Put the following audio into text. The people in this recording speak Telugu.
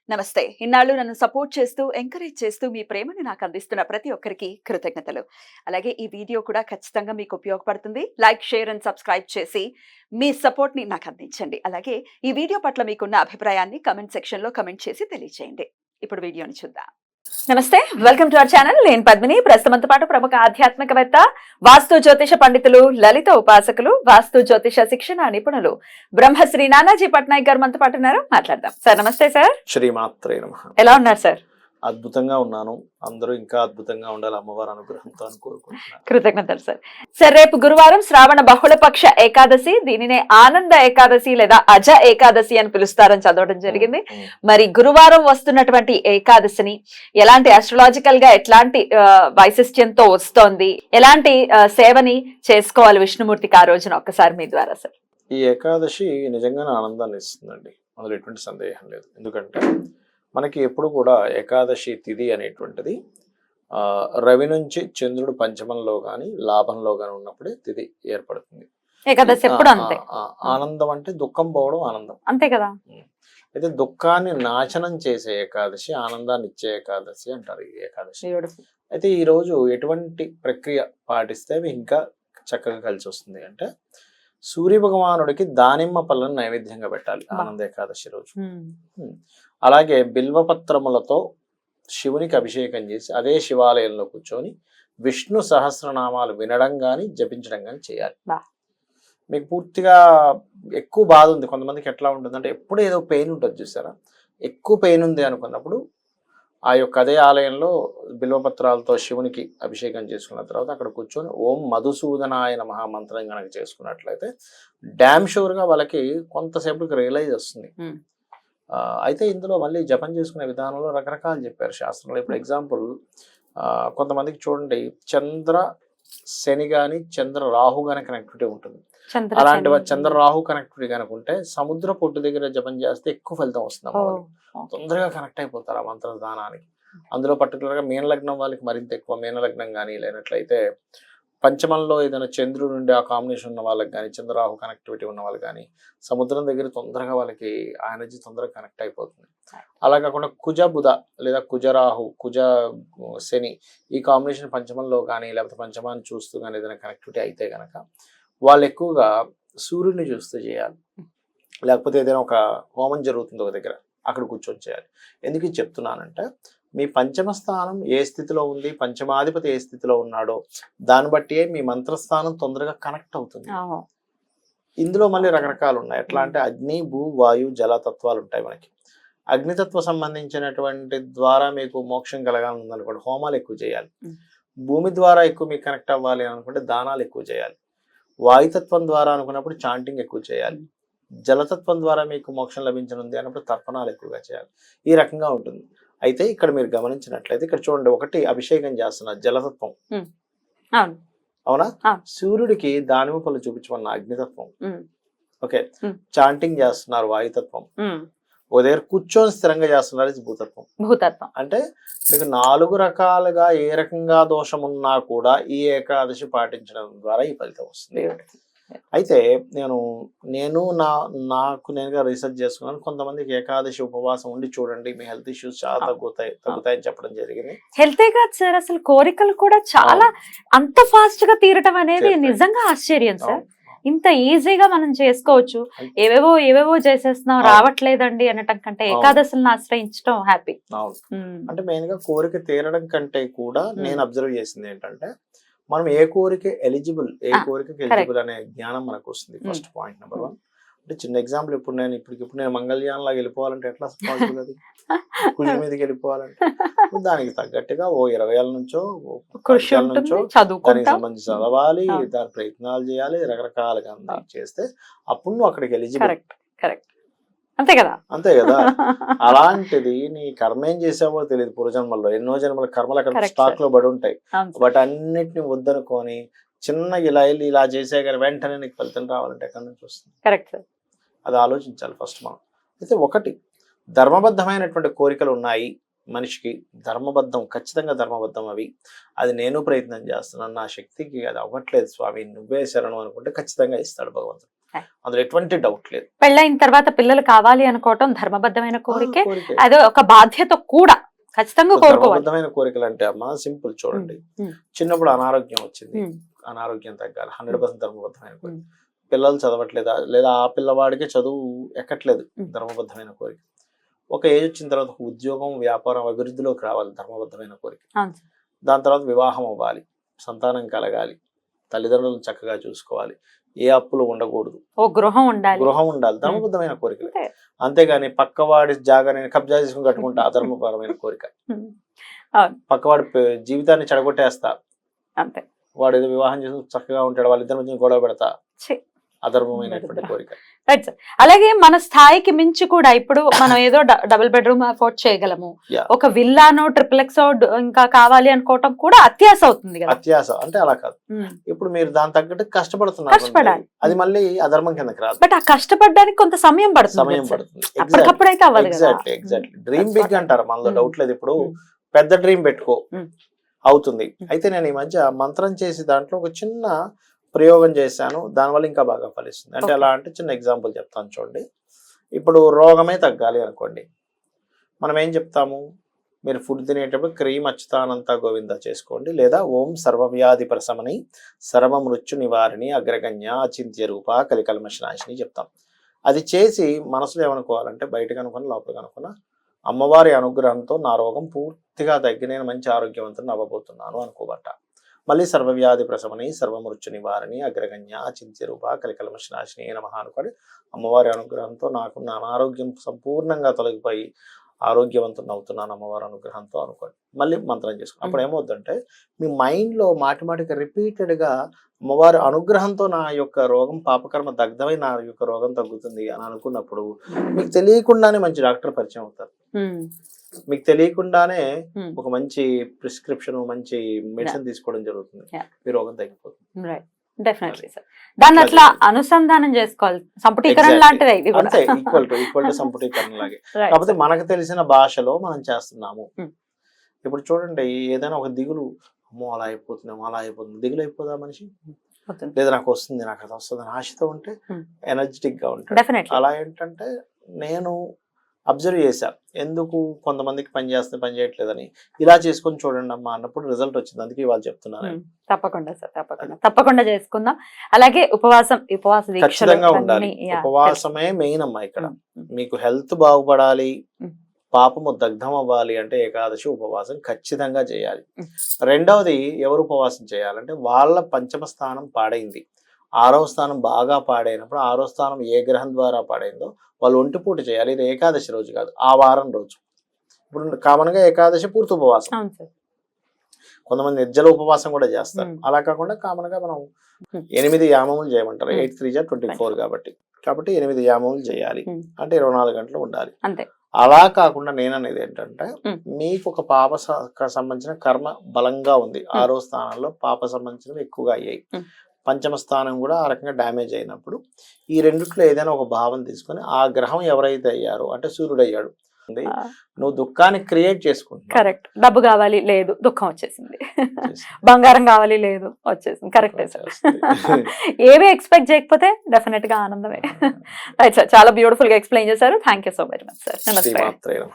నమస్తే. ఇన్నాళ్ళు నన్ను సపోర్ట్ చేస్తూ, ఎంకరేజ్ చేస్తూ మీ ప్రేమని నాకు అందిస్తున్న ప్రతి ఒక్కరికి కృతజ్ఞతలు. అలాగే ఈ వీడియో కూడా ఖచ్చితంగా మీకు ఉపయోగపడుతుంది. లైక్, షేర్ అండ్ సబ్స్క్రైబ్ చేసి మీ సపోర్ట్‌ని నాకు అందించండి. అలాగే ఈ వీడియో పట్ల మీకున్న అభిప్రాయాన్ని కామెంట్ సెక్షన్‌లో కామెంట్ చేసి తెలియజేయండి. ఇప్పుడు వీడియోని చూద్దాం. నమస్తే, వెల్కమ్ టు అవర్ ఛానల్. నేను పద్మిని. ప్రస్తుతంతో పాటు ప్రముఖ ఆధ్యాత్మికవేత్త, వాస్తు జ్యోతిష పండితులు, లలిత ఉపాసకులు, వాస్తు జ్యోతిష శిక్షణ నిపుణులు బ్రహ్మశ్రీ నానాజీ పట్నాయక్ గారు మనతో పాటు ఉన్నారు. మాట్లాడదాం. సార్ నమస్తే. సార్ శ్రీమాత్రే నమః. ఎలా ఉన్నారు సార్? అద్భుతంగా ఉన్నాను. అందరూ ఇంకా అద్భుతంగా ఉండాలి అమ్మవారి అనుగ్రహంతో అని కోరుకుంటున్నాను. కృతజ్ఞతలు సార్. సార్, రేపు గురువారం శ్రావణ బహుళపక్ష ఏకాదశి, దీనినే ఆనంద ఏకాదశి లేదా అజ ఏకాదశి అని పిలుస్తారని చదవడం జరిగింది. మరి గురువారం వస్తున్నటువంటి ఏకాదశిని ఎలాంటి అస్ట్రాలజికల్ గా ఎట్లాంటి వైశిష్ట్యంతో వస్తోంది, ఎలాంటి సేవని చేసుకోవాలి విష్ణుమూర్తికి ఆ రోజున, ఒక్కసారి మీ ద్వారా సార్. ఈ ఏకాదశి నిజంగానే ఆనందాన్ని ఇస్తుందండి, అందులో ఎటువంటి సందేహం లేదు. ఎందుకంటే మనకి ఎప్పుడు కూడా ఏకాదశి తిథి అనేటువంటిది రవి నుంచి చంద్రుడు పంచమంలో కానీ లాభంలో కానీ ఉన్నప్పుడే తిథి ఏర్పడుతుంది. ఏకాదశి ఎప్పుడు అంతే. ఆనందం అంటే దుఃఖం పోవడం ఆనందం, అంతే కదా. అయితే దుఃఖాన్ని నాశనం చేసే ఏకాదశి, ఆనందాన్ని ఇచ్చే ఏకాదశి అంటారు ఈ ఏకాదశి. అయితే ఈ రోజు ఎటువంటి ప్రక్రియ పాటిస్తే ఇంకా చక్కగా కలిసి వస్తుంది అంటే, సూర్య భగవానుడికి దానిమ్మ పళ్ళను నైవేద్యంగా పెట్టాలి ఆనంద ఏకాదశి రోజు. అలాగే బిల్వపత్రములతో శివునికి అభిషేకం చేసి అదే శివాలయంలో కూర్చొని విష్ణు సహస్రనామాలు వినడం కానీ జపించడం కానీ చేయాలి. మీకు పూర్తిగా ఎక్కువ బాధ ఉంది, కొంతమందికి ఎట్లా ఉంటుందంటే ఎప్పుడు ఏదో పెయిన్ ఉంటుంది చూసారా, ఎక్కువ పెయిన్ ఉంది అనుకున్నప్పుడు ఆ యొక్క అదే ఆలయంలో బిల్వపత్రాలతో శివునికి అభిషేకం చేసుకున్న తర్వాత అక్కడ కూర్చొని ఓం మధుసూదనాయ నమః మంత్రం కనుక చేసుకున్నట్లయితే డ్యామ్ షూర్గా వాళ్ళకి కొంతసేపటికి రియలైజ్ వస్తుంది. అయితే ఇందులో మళ్ళీ జపం చేసుకునే విధానంలో రకరకాలు చెప్పారు శాస్త్రంలో. ఇప్పుడు ఎగ్జాంపుల్ కొంతమందికి చూడండి, చంద్ర శని కానీ చంద్ర రాహు కానీ కనెక్టివిటీ ఉంటుంది. అలాంటి చంద్ర రాహు కనెక్టివిటీ కనుక ఉంటే సముద్ర పొట్టు దగ్గర జపం చేస్తే ఎక్కువ ఫలితం వస్తుంది. తొందరగా కనెక్ట్ అయిపోతారు ఆ మంత్ర దానానికి. అందులో పర్టికులర్గా మీనలగ్నం వాళ్ళకి మరింత ఎక్కువ. మీనలగ్నం కానీ లేనట్లయితే పంచమంలో ఏదైనా చంద్రుడు నుండి ఆ కాంబినేషన్ ఉన్న వాళ్ళకి కానీ, చంద్రరాహు కనెక్టివిటీ ఉన్న వాళ్ళకి కానీ సముద్రం దగ్గర తొందరగా వాళ్ళకి ఆ ఎనర్జీ తొందరగా కనెక్ట్ అయిపోతుంది. అలా కాకుండా కుజ బుధ లేదా కుజరాహు, కుజ శని ఈ కాంబినేషన్ పంచమంలో కానీ లేకపోతే పంచమాన్ని చూస్తూ కానీ ఏదైనా కనెక్టివిటీ అయితే కనుక వాళ్ళు ఎక్కువగా సూర్యుడిని చూస్తూ చేయాలి. లేకపోతే ఏదైనా ఒక హోమం జరుగుతుంది ఒక దగ్గర, అక్కడ కూర్చొని చేయాలి. ఎందుకు చెప్తున్నానంటే, మీ పంచమ స్థానం ఏ స్థితిలో ఉంది, పంచమాధిపతి ఏ స్థితిలో ఉన్నాడో దాన్ని బట్టి మీ మంత్రస్థానం తొందరగా కనెక్ట్ అవుతుంది. ఇందులో మళ్ళీ రకరకాలు ఉన్నాయి. ఎట్లా అంటే అగ్ని, భూ, వాయు, జల తత్వాలు ఉంటాయి మనకి. అగ్నితత్వ సంబంధించినటువంటి ద్వారా మీకు మోక్షం కలగాలని అనుకోండి, హోమాలు ఎక్కువ చేయాలి. భూమి ద్వారా ఎక్కువ మీకు కనెక్ట్ అవ్వాలి అనుకుంటే దానాలు ఎక్కువ చేయాలి. వాయుతత్వం ద్వారా అనుకున్నప్పుడు చాంటింగ్ ఎక్కువ చేయాలి. జలతత్వం ద్వారా మీకు మోక్షం లభించనుంది అన్నప్పుడు తర్పణాలు ఎక్కువగా చేయాలి. ఈ రకంగా ఉంటుంది. అయితే ఇక్కడ మీరు గమనించినట్లయితే ఇక్కడ చూడండి, ఒకటి అభిషేకం చేస్తున్నారు జలతత్వం, అవునా? సూర్యుడికి దానిమ్మ పళ్ళు చూపించమన్న అగ్నితత్వం. ఓకే, చాంటింగ్ చేస్తున్నారు వాయుతత్వం. ఒక దగ్గర కూర్చొని స్థిరంగా చేస్తున్నారు భూతత్వం. భూతత్వం అంటే మీకు 4 రకాలుగా ఏ రకంగా దోషం ఉన్నా కూడా ఈ ఏకాదశి పాటించడం ద్వారా ఈ ఫలితం వస్తుంది. అయితే నాకు నేనుగా రీసెర్చ్ చేసుకున్నాను. కొంతమందికి ఏకాదశి ఉపవాసం ఉండి చూడండి, మీ హెల్త్ ఇష్యూస్ చాలా తగ్గుతాయని చెప్పడం జరిగింది. హెల్తే కాదు సార్, అసలు కోరికలు కూడా చాలా అంత ఫాస్ట్ గా తీరటం అనేది నిజంగా ఆశ్చర్యం సార్. ఇంత ఈజీగా మనం చేసుకోవచ్చు. ఏవేవో చేసేస్తున్నాం, రావట్లేదండి అనటం కంటే ఏకాదశులను ఆశ్రయించడం హ్యాపీ. అంటే మెయిన్ గా కోరిక తీరడం కంటే కూడా నేను అబ్జర్వ్ చేసింది ఏంటంటే, మనం ఏ కోరిక ఎలిజిబుల్ అనే జ్ఞానం మనకు వస్తుంది. First point number 1. అంటే చిన్న ఎగ్జాంపుల్, ఇప్పుడు నేను మంగళయాన్ లాగా వెళ్ళిపోవాలంటే ఎట్లా పాసిబుల్? అది కుజ మీదకి వెళ్ళిపోవాలంటే దానికి తగ్గట్టుగా ఓ 20 ఏళ్ళ నుంచో దానికి సంబంధించి చదవాలి, దాని ప్రయత్నాలు చేయాలి, రకరకాలుగా చేస్తే అప్పుడు నువ్వు అక్కడికి ఎలిజిబుల్. అంతే కదా. అలాంటిది నీ కర్మ ఏం చేసావో తెలియదు. పూర్వజన్మల్లో ఎన్నో జన్మల కర్మలు అక్కడ స్టాక్ లో పడి ఉంటాయి. బట్ అన్నిటిని వద్దనుకొని చిన్న ఇలా చేసే కానీ వెంటనే నీకు ఫలితం రావాలంటే ఎక్కడి నుంచి వస్తుంది? అది ఆలోచించాలి ఫస్ట్ మనం. అయితే ఒకటి, ధర్మబద్ధమైనటువంటి కోరికలు ఉన్నాయి మనిషికి. ఖచ్చితంగా ధర్మబద్ధం అవి. అది నేను ప్రయత్నం చేస్తున్నాను, నా శక్తికి అది అవ్వట్లేదు స్వామి, నువ్వే శరణం అనుకుంటే ఖచ్చితంగా ఇస్తాడు భగవంతుడు. అందులో ఎటువంటి డౌట్ లేదు. పెళ్ళైన తర్వాత పిల్లలు కావాలి అనుకోవటం ధర్మబద్ధమైన కోరికే, కోరికే. అదే ఒక బాధ్యత కూడా ఖచ్చితంగా కోరుకోవాలి. ధర్మబద్ధమైన కోరికలు అంటే అమ్మా సింపుల్ చూడండి. చిన్నప్పుడు అనారోగ్యం వచ్చింది, అనారోగ్యం తగ్గాలి, 100% ధర్మబద్ధమైన కోరిక. పిల్లలు చదవట్లేదా, లేదా ఆ పిల్లవాడికి చదువు ఎక్కట్లేదు, ధర్మబద్ధమైన కోరిక. ఒక ఏజ్ వచ్చిన తర్వాత ఒక ఉద్యోగం, వ్యాపారం, అభివృద్ధిలోకి రావాలి, ధర్మబద్ధమైన కోరిక. దాని తర్వాత వివాహం అవ్వాలి, సంతానం కలగాలి, తల్లిదండ్రులను చక్కగా చూసుకోవాలి, ఏ అప్పులు ఉండకూడదు, గృహం ఉండాలి, ధర్మబద్ధమైన కోరికలు. అంతేగాని పక్కవాడి జాగాని కబ్జా చేసుకుని కట్టుకుంటా అధర్మపరమైన కోరిక. పక్కవాడి జీవితాన్ని చెడగొట్టేస్తా, అంతే, వాడు ఏదో వివాహం చేసి చక్కగా ఉంటాడు, వాళ్ళిద్దరి మధ్య గొడవ పెడతా, అధర్మమైనటువంటి కోరిక. Right sir. అలాగే మన స్థాయికి మించి కూడా ఇప్పుడు మనం ఏదో డబుల్ బెడ్రూమ్ అఫోర్డ్ చేయగలము, ఒక విల్లానో ట్రిప్లెక్స్ ఇంకా కావాలి అనుకోవటం కూడా అత్యాశ అవుతుంది కదా. అత్యాశ అంటే అలా కాదు, ఇప్పుడు మీరు దాని తగ్గట్టు కష్టపడుతున్నారు, అది మళ్ళీ అధర్మం కిందకి రాదు. బట్ ఆ కష్టపడడానికి కొంత సమయం పడుతుంది. అప్పటికప్పుడైతే అవ్వదు. ఎగ్జాక్ట్లీ. డ్రీమ్ బిగ్ అంటారు, మనలో డౌట్ లేదు. ఇప్పుడు పెద్ద డ్రీమ్ పెట్టుకో, అవుతుంది. అయితే నేను ఈ మధ్య మంత్రం చేసి దాంట్లో ఒక చిన్న ప్రయోగం చేశాను, దానివల్ల ఇంకా బాగా ఫలిస్తుంది. అంటే ఎలా అంటే చిన్న ఎగ్జాంపుల్ చెప్తాను చూడండి. ఇప్పుడు రోగమే తగ్గాలి అనుకోండి, మనం ఏం చెప్తాము, మీరు ఫుడ్ తినేటప్పుడు క్రీమ్ అచ్యుతానంత గోవింద చేసుకోండి, లేదా ఓం సర్వవ్యాధి ప్రశమని సర్వమృత్యు నివారిణి అగ్రగణ్య అచింత్య రూప కలికల్మషనాశిని చెప్తాం. అది చేసి మనసులో ఏమనుకోవాలంటే, బయటకు అనుకున్న లోపలికి అనుకున్న అమ్మవారి అనుగ్రహంతో నా రోగం పూర్తిగా తగ్గి నేను మంచి ఆరోగ్యవంతుని అవ్వబోతున్నాను అనుకోబట్ట. మళ్ళీ సర్వవ్యాధి ప్రశమని సర్వమృత్యు నివారిణి అగ్రగణ్య చింత్య రూప కలికల్మషనాశిని నమః అనుకోండి. అమ్మవారి అనుగ్రహంతో నాకు నా అనారోగ్యం సంపూర్ణంగా తొలగిపోయి ఆరోగ్యవంతుని అవుతున్నాను అమ్మవారి అనుగ్రహంతో అనుకోండి. మళ్ళీ మంత్రం చేసుకోండి. అప్పుడు ఏమవుతుందంటే మీ మైండ్లో మాటిమాటికి రిపీటెడ్గా అమ్మవారి అనుగ్రహంతో నా యొక్క రోగం పాపకర్మ దగ్ధమై నా యొక్క రోగం తగ్గుతుంది అని అనుకున్నప్పుడు మీకు తెలియకుండానే మంచి డాక్టర్ పరిచయం అవుతారు. మీకు తెలియకుండానే ఒక మంచి ప్రిస్క్రిప్షన్, మంచి మెడిసిన్ తీసుకోవడం జరుగుతుంది, మీ రోగం తగ్గిపోతుంది. Definitely sir. దాన్ని అట్లా అనుసంధానం చేసుకోవాలి, సంపుటీకరణ లాంటిది. అంతే, ఈక్వల్ టు సంపుటీకరణ లాగే. కాకపోతే మనకు తెలిసిన భాషలో మనం చేస్తున్నాము. ఇప్పుడు చూడండి, ఏదైనా ఒక దిగులు, అమ్మో అలా అయిపోతున్నాము, అలా అయిపోతుంది, దిగులు అయిపోదా మనిషి, లేదా నాకు వస్తుంది, నాకు అది వస్తుంది అని ఆశతో ఉంటే ఎనర్జెటిక్ గా ఉంటాడు. అలా ఏంటంటే నేను అబ్జర్వ్ చేశా, ఎందుకు కొంతమందికి పని చేస్తే పని చేయట్లేదని, ఇలా చేసుకొని చూడండి అమ్మా అన్నప్పుడు రిజల్ట్ వచ్చింది. అందుకే వాళ్ళు చెప్తున్నాను. తప్పకుండా సార్, తప్పకుండా చేసుకుందాం. అలాగే ఉపవాస ఖచ్చితంగా ఉండాలి. ఉపవాసమే మెయిన్ అమ్మా ఇక్కడ. మీకు హెల్త్ బాగుపడాలి, పాపము దగ్ధం అవ్వాలి అంటే ఏకాదశి ఉపవాసం ఖచ్చితంగా చేయాలి. రెండవది, ఎవరు ఉపవాసం చేయాలంటే వాళ్ళ పంచమ స్థానం పాడైంది, 6వ స్థానం బాగా పాడైనప్పుడు, 6వ స్థానం ఏ గ్రహం ద్వారా పాడైందో వాళ్ళు ఒంటిపూట చేయాలి. ఇది ఏకాదశి రోజు కాదు, ఆ వారం రోజు. ఇప్పుడు కామన్ గా ఏకాదశి పూర్తి ఉపవాసం, కొంతమంది నిర్జల ఉపవాసం కూడా చేస్తారు. అలా కాకుండా కామన్ గా మనం 8 యామములు చేయమంటారు, 8 3 24 కాబట్టి 8 యామములు చేయాలి. అంటే 24 గంటలు ఉండాలి. అలా కాకుండా నేననేది ఏంటంటే, మీకు ఒక పాప సంబంధించిన కర్మ బలంగా ఉంది, 6వ స్థానంలో పాప సంబంధించినవి ఎక్కువగా అయ్యాయి, పంచమ స్థానం కూడా ఆ రకంగా డ్యామేజ్ అయినప్పుడు ఈ రెండిట్లో ఏదైనా ఒక భావం తీసుకొని, ఆ గ్రహం ఎవరైతే అయ్యారో అంటే సూర్యుడు అయ్యాడు, నువ్వు దుఃఖాన్ని క్రియేట్ చేసుకుంటున్నావు. కరెక్ట్. డబ్బు కావాలి, లేదు, దుఃఖం వచ్చేసింది. బంగారం కావాలి, లేదు, వచ్చేసింది. కరెక్టే సార్. ఏవి ఎక్స్పెక్ట్ చేయకపోతే డెఫినెట్ గా ఆనందమే. రైట్ సార్, చాలా బ్యూటిఫుల్ గా ఎక్స్ప్లెయిన్ చేశారు. Thank you so very much sir. నమస్తే.